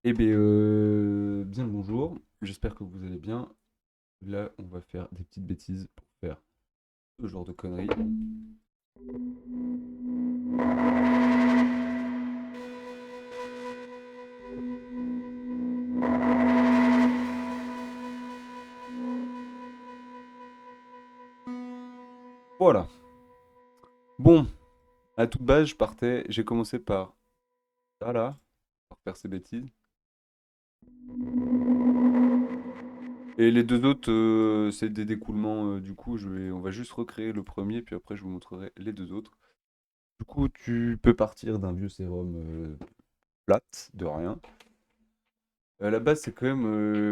Eh bien, bien le bonjour. J'espère que vous allez bien. Là, on va faire des petites bêtises pour faire ce genre de conneries. Voilà. Bon, à toute base, j'ai commencé par ça là, par faire ces bêtises. Et les deux autres, c'est des découlements. Du coup, on va juste recréer le premier, puis après, je vous montrerai les deux autres. Du coup, tu peux partir d'un vieux sérum plate, de rien. La base, c'est quand même,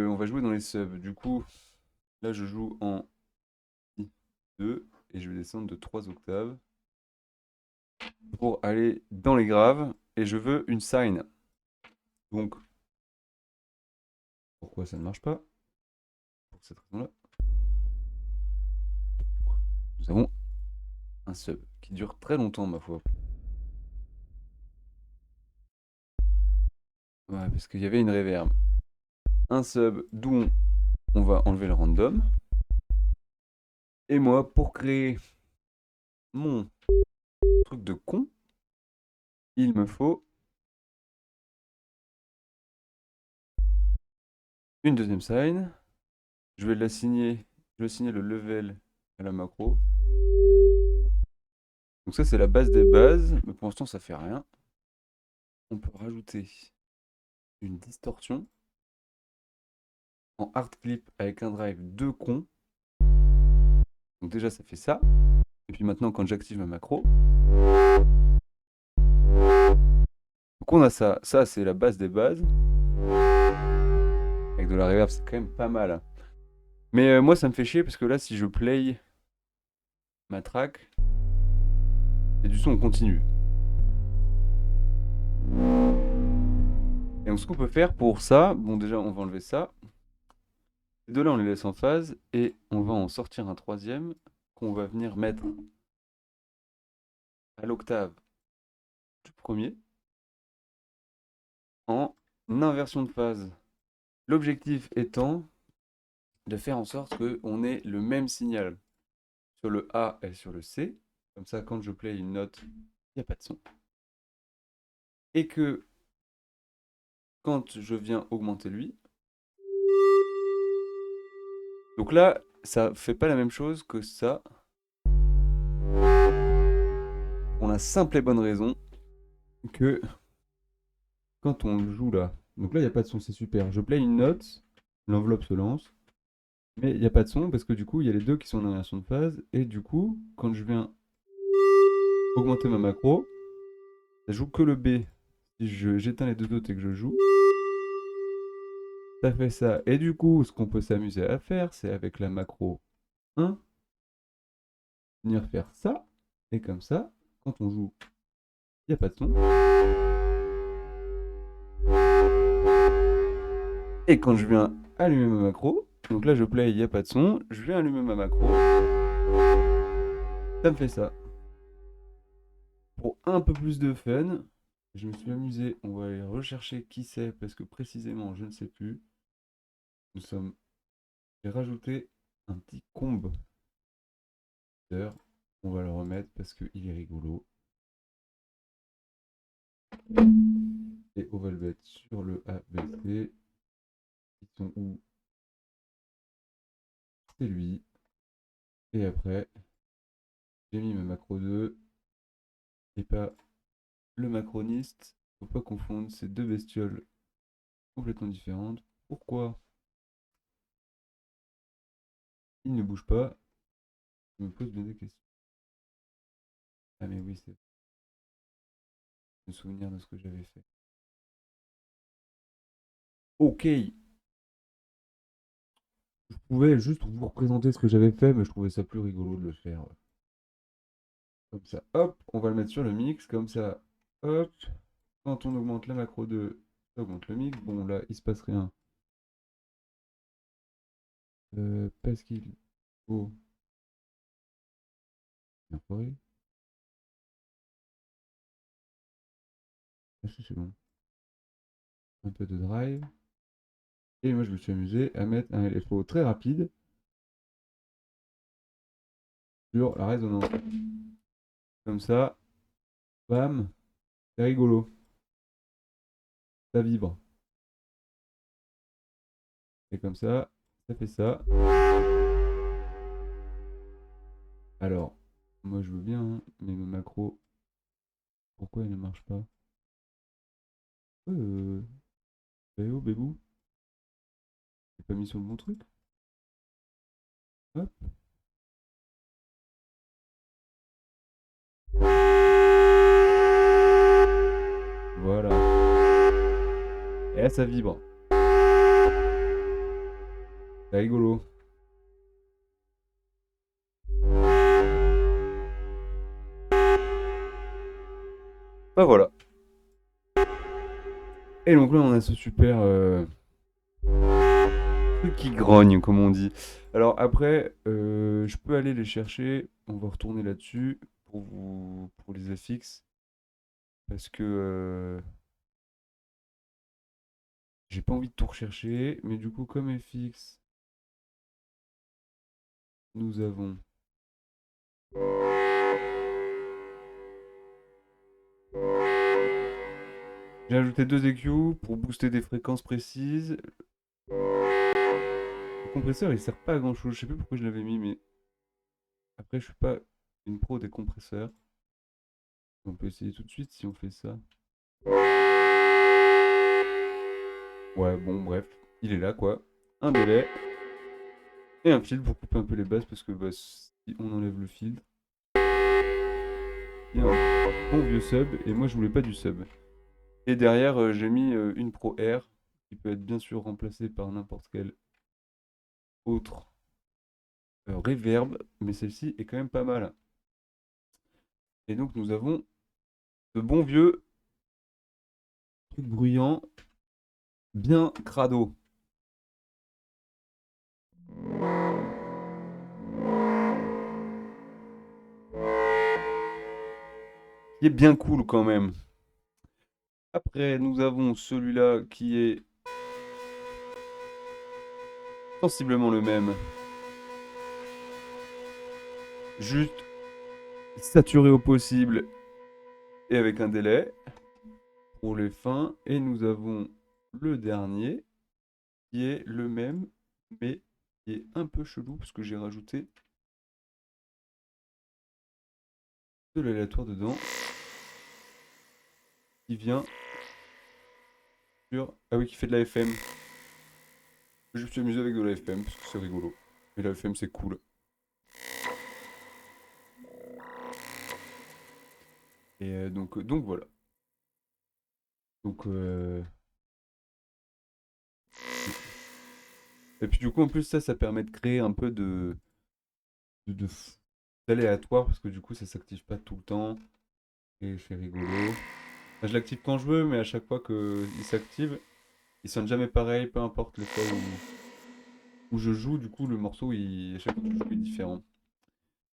on va jouer dans les subs. Du coup, là, je joue en I2 et je vais descendre de 3 octaves pour aller dans les graves et je veux une sign. Donc, pourquoi ça ne marche pas? Pour cette raison-là, nous avons un sub qui dure très longtemps, ma foi. Ouais, parce qu'il y avait une reverb. Un sub d'où on va enlever le random. Et moi, pour créer mon truc de con, il me faut une deuxième sign. Je vais l'assigner, je vais assigner le level à la macro. Donc ça, c'est la base des bases, mais pour l'instant, ça fait rien. On peut rajouter une distorsion en hard clip avec un drive de con. Donc déjà, ça fait ça. Et puis maintenant, quand j'active ma macro, donc on a ça. Ça, c'est la base des bases. Avec de la reverb, c'est quand même pas mal. Mais moi, ça me fait chier parce que là, si je play ma track, c'est du son continu. Et donc, ce qu'on peut faire pour ça, bon, déjà, on va enlever ça. Ces deux-là, on les laisse en phase. Et on va en sortir un troisième qu'on va venir mettre à l'octave du premier en inversion de phase. L'objectif étant de faire en sorte qu'on ait le même signal sur le A et sur le C. Comme ça, quand je play une note, il n'y a pas de son. Et que quand je viens augmenter lui, donc là, ça fait pas la même chose que ça, pour la simple et bonne raison que quand on joue là, donc là, il n'y a pas de son, c'est super. Je play une note, l'enveloppe se lance, mais il n'y a pas de son parce que du coup, il y a les deux qui sont en inversion de phase, et du coup, quand je viens augmenter ma macro, ça joue que le B. Si j'éteins les deux autres et que je joue, ça fait ça. Et du coup, ce qu'on peut s'amuser à faire, c'est avec la macro 1, venir faire ça. Et comme ça, quand on joue, il n'y a pas de son. Et quand je viens allumer ma macro, donc là je play, il n'y a pas de son, je viens allumer ma macro, ça me fait ça. Pour un peu plus de fun, je me suis amusé, on va aller rechercher qui c'est, parce que précisément, je ne sais plus. Nous sommes. J'ai rajouté un petit combe. On va le remettre parce qu'il est rigolo. Et on va le mettre sur le ABC. Ils sont où? C'est lui. Et après, j'ai mis ma macro 2 et pas le macroniste. Faut pas confondre ces deux bestioles complètement différentes. Pourquoi il ne bouge pas? Je me pose bien des questions. Ah mais oui, c'est me souvenir de ce que j'avais fait. Ok, je pouvais juste vous représenter ce que j'avais fait, mais je trouvais ça plus rigolo de le faire comme ça. Hop, on va le mettre sur le mix, comme ça. Hop, quand on augmente la macro 2, ça augmente le mix. Bon, là, il se passe rien. Parce qu'il faut bien foirer. Ah, si, c'est bon. un peu de drive. Et moi, je me suis amusé à mettre un LFO très rapide sur la résonance. Comme ça, bam, c'est rigolo. Ça vibre. Et comme ça fait ça. Alors, moi je veux bien, hein, mais ma macro, pourquoi elle ne marche pas? Oh, bébou, j'ai pas mis sur le bon truc? Hop. Voilà. Et là, ça vibre. C'est rigolo. Bah voilà. Et donc là, on a ce super truc qui grogne, comme on dit. Alors après, je peux aller les chercher. On va retourner là-dessus pour les FX. Parce que j'ai pas envie de tout rechercher. Mais du coup, comme FX, nous avons j'ai ajouté 2 EQ pour booster des fréquences précises. Le compresseur il sert pas à grand chose, je sais plus pourquoi je l'avais mis, mais après je suis pas une pro des compresseurs. On peut essayer tout de suite si on fait ça. Ouais, bon, bref, il est là quoi. Un délai et un filtre pour couper un peu les basses parce que bah, si on enlève le filtre, il y a un bon vieux sub et moi je voulais pas du sub. Et derrière, j'ai mis une Pro R qui peut être bien sûr remplacée par n'importe quelle autre reverb, mais celle-ci est quand même pas mal. Et donc nous avons ce bon vieux truc bruyant, bien crado. Qui est bien cool quand même. Après, nous avons celui-là qui est sensiblement le même. Juste saturé au possible et avec un délai pour les fins. Et nous avons le dernier qui est le même mais qui est un peu chelou parce que j'ai rajouté de l'aléatoire dedans qui vient sur... Ah oui, qui fait de la FM. Je me suis amusé avec de la FM parce que c'est rigolo. Et la FM c'est cool. Et donc voilà. Donc et puis du coup en plus ça permet de créer un peu d'aléatoire parce que du coup ça s'active pas tout le temps et c'est rigolo. Enfin, je l'active quand je veux mais à chaque fois qu'il s'active, il sonne jamais pareil, peu importe le fois où je joue, du coup le morceau à chaque fois que je joue il est différent.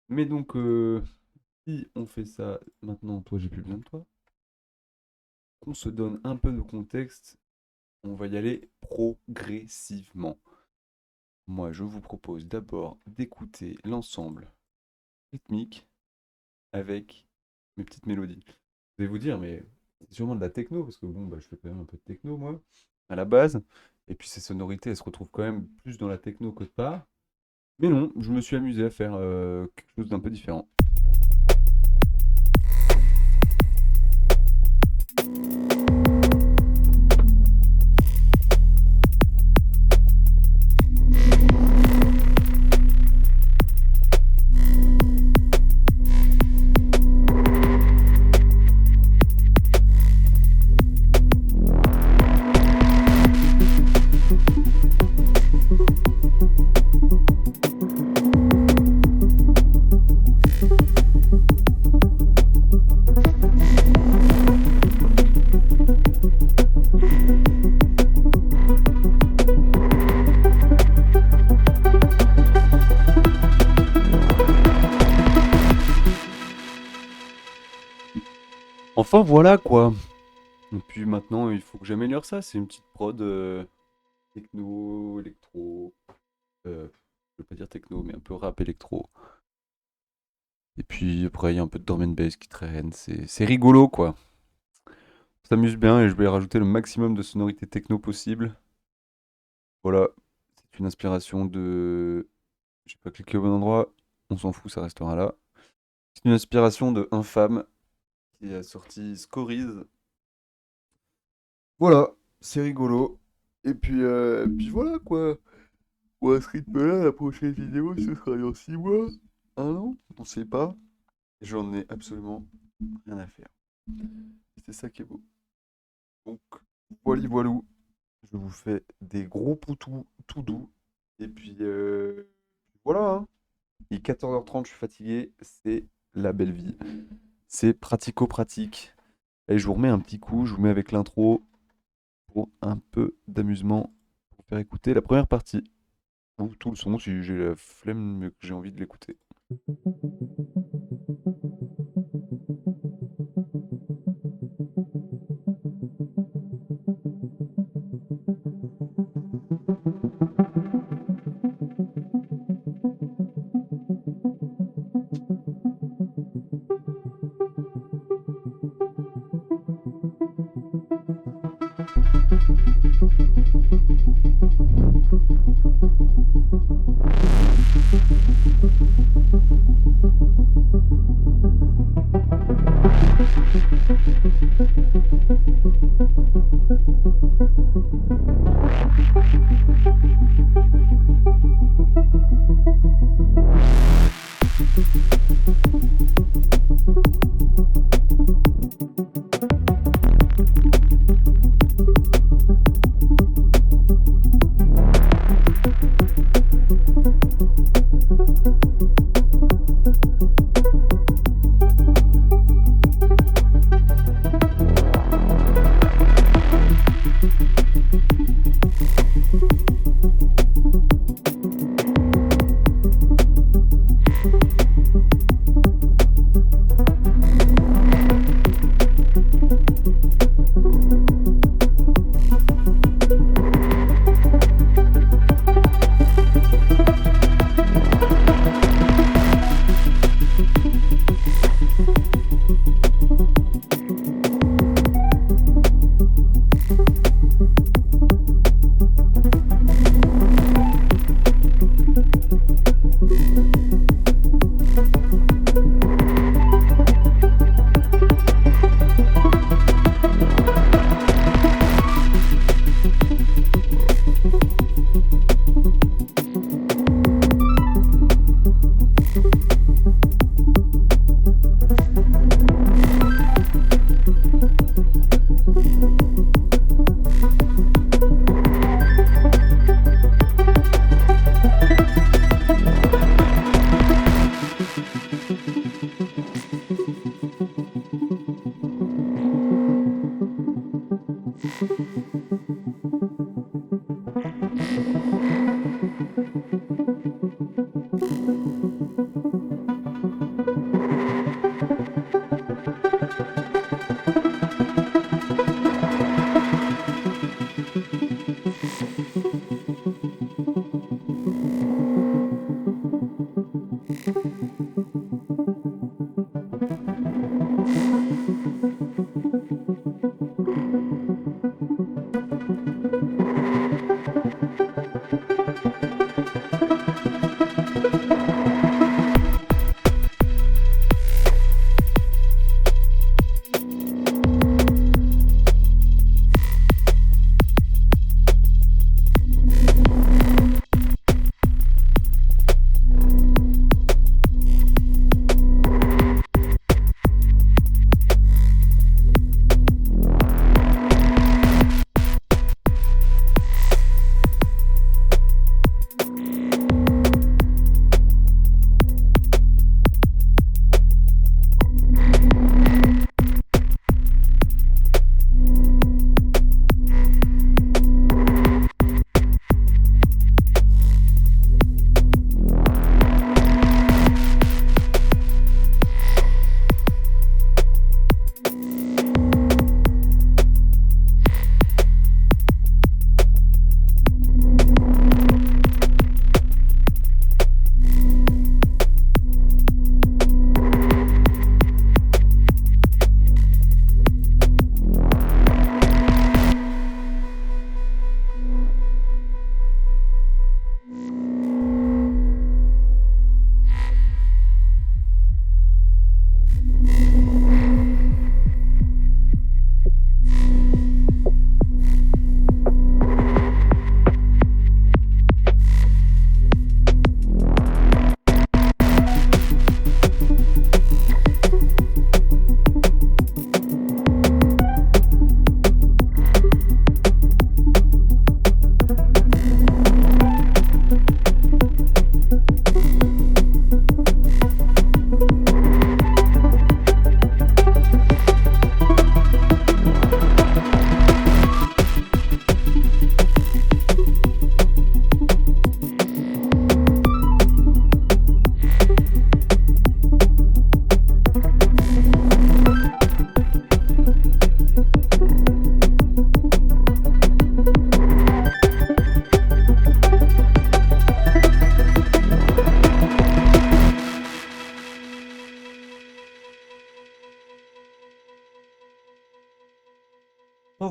Mais donc si on fait ça maintenant, toi j'ai plus besoin de toi, qu'on se donne un peu de contexte, on va y aller progressivement. Moi, je vous propose d'abord d'écouter l'ensemble rythmique avec mes petites mélodies. Vous allez vous dire, mais c'est sûrement de la techno, parce que bon, bah, je fais quand même un peu de techno, moi, à la base. Et puis ces sonorités, elles se retrouvent quand même plus dans la techno qu'autre part. Mais non, je me suis amusé à faire quelque chose d'un peu différent. Enfin voilà quoi. Et puis maintenant, il faut que j'améliore ça. C'est une petite prod techno, électro. Je veux pas dire techno, mais un peu rap électro. Et puis après, il y a un peu de drum and bass qui traîne. C'est rigolo, quoi. On s'amuse bien et je vais rajouter le maximum de sonorités techno possible. Voilà, c'est une inspiration de... J'ai pas cliqué au bon endroit, on s'en fout, ça restera là. C'est une inspiration de Infâme qui a sorti Scories. Voilà, c'est rigolo. Et puis voilà quoi. Ou à ce rythme-là, la prochaine vidéo, ce sera dans 6 mois. Un an, on sait pas. J'en ai absolument rien à faire. C'est ça qui est beau. Donc, voilou. Je vous fais des gros poutous tout doux. Et puis voilà, hein. Il est 14h30, je suis fatigué. C'est la belle vie. C'est pratico-pratique. Et je vous remets un petit coup, je vous mets avec l'intro pour un peu d'amusement pour faire écouter la première partie. Ou tout le son si j'ai la flemme mais que j'ai envie de l'écouter.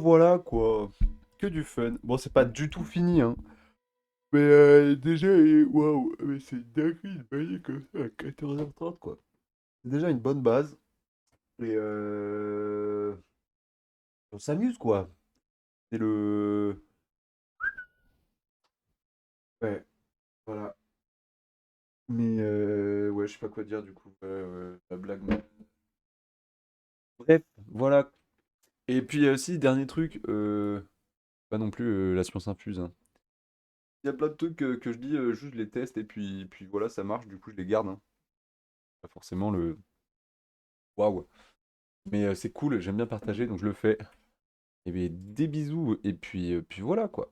voilà quoi. Que du fun. Bon, c'est pas du tout fini, hein. Mais déjà, waouh, mais c'est une dinguerie de bailler comme ça à 14h30, quoi. C'est déjà une bonne base. Et on s'amuse, quoi. C'est le... Ouais, voilà. Mais ouais, je sais pas quoi dire du coup. La blague. Bref, voilà. Et puis aussi, dernier truc, pas non plus la science infuse, hein. Il y a plein de trucs que je dis, juste je les teste et puis voilà, ça marche, du coup je les garde, hein. Pas forcément le waouh. Mais c'est cool, j'aime bien partager, donc je le fais. Et bien, des bisous, et puis voilà quoi.